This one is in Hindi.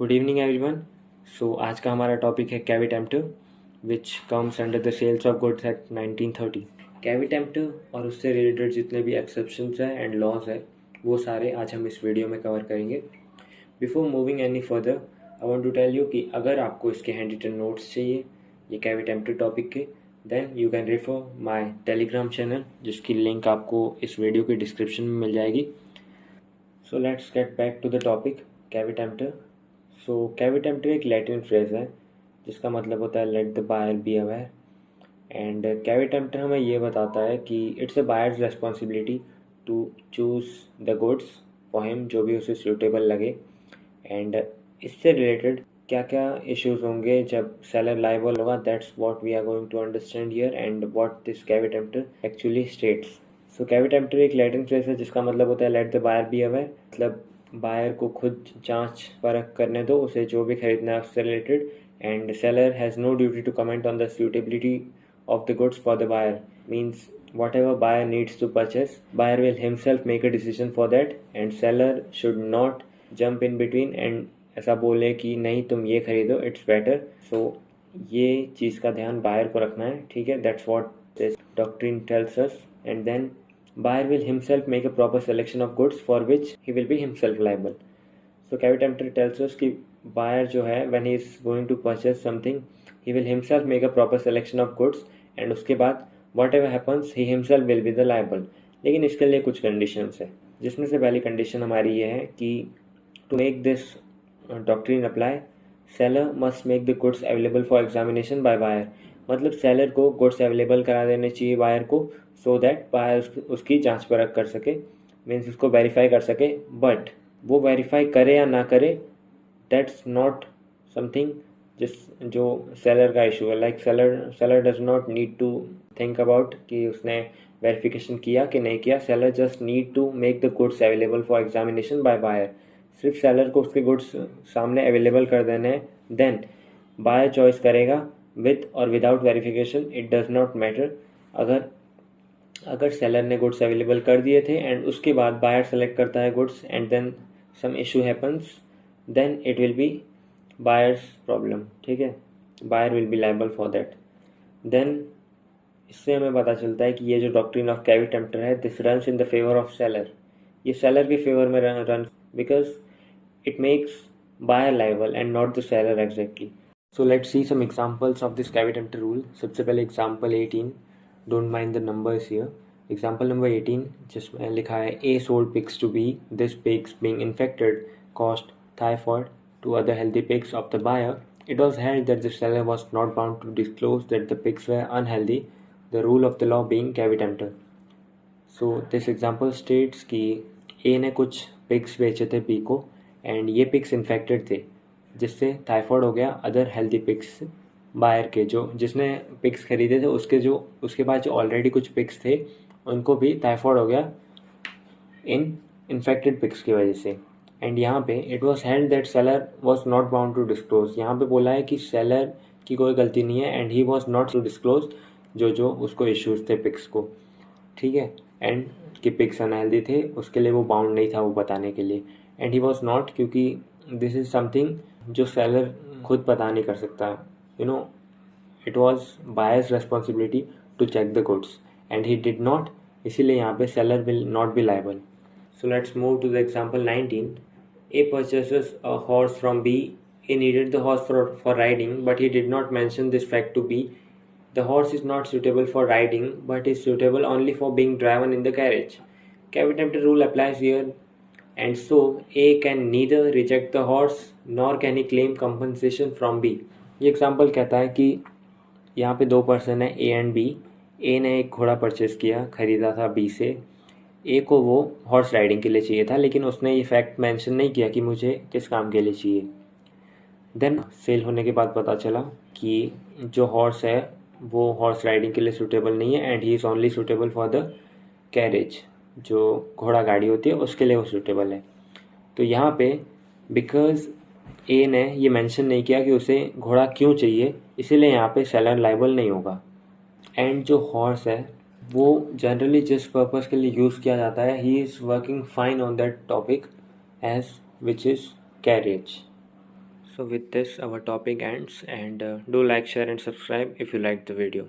Good evening everyone. सो आज का हमारा टॉपिक है caveat emptor which comes under the sales of goods act 1930। Caveat emptor और उससे रिलेटेड जितने भी एक्सेप्शंस हैं एंड लॉज है वो सारे आज हम इस वीडियो में कवर करेंगे। Before moving any further I want to tell you कि अगर आपको इसके हैंड रिटन नोट्स चाहिए ये कैविटेम्प्टर टॉपिक के, then you can refer my Telegram channel जिसकी लिंक आपको इस वीडियो के डिस्क्रिप्शन में मिल जाएगी। So let's get back to the topic caveat emptor. So caveat emptor एक लैटिन फ्रेज है जिसका मतलब होता है let the buyer be aware. And caveat emptor हमें ये बताता है कि it's a buyer's responsibility to choose the goods for him जो भी उसे सूटेबल लगे। एंड इससे रिलेटेड क्या क्या इश्यूज होंगे जब सेलर लायबल होगा, that's what we are going to understand here and what this caveat emptor actually states. So caveat emptor एक लैटिन फ्रेज है जिसका मतलब होता है let the buyer be aware, मतलब बायर को खुद जांच परख करने दो उसे जो भी खरीदना है उससे related. And seller has no duty to comment on the suitability of the goods for the buyer, means whatever buyer needs to purchase, buyer will himself make a decision for that and seller should not jump in between and ऐसा बोले कि नहीं तुम ये खरीदो इट्स बेटर। सो ये चीज़ का ध्यान बायर को रखना है, ठीक है। That's what this doctrine tells us. And then buyer will himself make a proper selection of goods for which he will be himself liable. So कैविटेम्प्टर tells us कि buyer जो है when he is going to purchase something he will himself make a proper selection of goods and उसके बाद what ever happens he himself will be the liable. लेकिन इसके लिए कुछ कंडीशंस है जिसमें से पहली कंडीशन हमारी ये है कि to make this doctrine apply seller must make the goods available for examination by buyer, मतलब सेलर को गुड्स अवेलेबल करा देने चाहिए बायर को सो दैट बायर उसकी जांच परख कर सके, मीन्स उसको वेरीफाई कर सके। बट वो वेरीफाई करे या ना करे दैट्स नॉट समथिंग जो सेलर का इशू है। Like seller does not need to think about कि उसने वेरिफिकेशन किया कि नहीं किया। Seller just need to make the goods available for examination by buyer, सिर्फ सेलर को उसके गुड्स सामने अवेलेबल कर देने हैं। देन बायर चॉइस करेगा विद और without verification, it does not matter. अगर सेलर ने गुड्स अवेलेबल कर दिए थे एंड उसके बाद बायर सेलेक्ट करता है goods and then some issue happens, then it will be buyer's problem, ठीक है। Buyer will be liable for that. Then इससे हमें पता चलता है कि ये जो डॉक्ट्रिन ऑफ कैविटेम्प्टर है this runs in the favour of seller, ये सेलर के फेवर में run because it makes buyer liable and not the seller exactly. So let's see some examples of this caveat emptor rule. सबसे पहले example 18, don't mind the numbers here. Example number 18 जिसमें लिखा है A sold pigs to B, this pigs being infected cost typhoid to other healthy pigs of the buyer. It was held that the seller was not bound to disclose that the pigs were unhealthy, the rule of the law being कैविटेम्प्टर। So this example states कि A ने कुछ pigs बेचे थे B को एंड ये pigs infected थे जिससे टाइफॉइड हो गया अदर हेल्दी pigs बायर के, जो जिसने pigs खरीदे थे उसके बाद जो ऑलरेडी पिग्स pigs थे उनको भी टाइफॉइड हो गया इन इन्फेक्टेड पिग्स की वजह से। एंड यहाँ पे it was held that seller was not bound to disclose, यहाँ पे बोला है कि सेलर की कोई गलती नहीं है and he was not to disclose जो उसको इश्यूज थे पिग्स को, ठीक है। एंड कि पिग्स अनहेल्दी थे उसके लिए वो बाउंड नहीं था वो बताने के लिए। एंड ही वॉज नॉट, क्योंकि दिस इज समथिंग जो सेलर खुद पता नहीं कर सकता, you know, it was buyer's responsibility to check the goods and he did not, इसीलिए यहाँ पे seller will not be liable. So let's move to the example 19। A purchases a horse from B. A needed the horse for riding, but he did not mention this fact to B. The horse is not suitable for riding, but is suitable only for being driven in the carriage. Cavitemter rule applies here, and so A can neither reject the horse nor can he claim compensation from B. ये एग्जाम्पल कहता है कि यहाँ पे दो पर्सन है A एंड B. A ने एक घोड़ा परचेज किया, खरीदा था B से। ए को वो हॉर्स राइडिंग के लिए चाहिए था लेकिन उसने ये फैक्ट मेंशन नहीं किया कि मुझे किस काम के लिए चाहिए। देन सेल होने के बाद पता चला कि जो हॉर्स है वो हॉर्स राइडिंग के लिए सूटेबल नहीं है and he is only suitable for the carriage, जो घोड़ा गाड़ी होती है उसके लिए वो सूटेबल है। तो यहाँ पे बिकॉज ए ने ये मेंशन नहीं किया कि उसे घोड़ा क्यों चाहिए, इसीलिए यहाँ पे सेलर लायबल नहीं होगा। एंड जो हॉर्स है वो जनरली जिस पर्पज़ के लिए यूज़ किया जाता है he is working fine on that topic as which is carriage. So with this our topic ends, and do like, share and subscribe if you liked the video.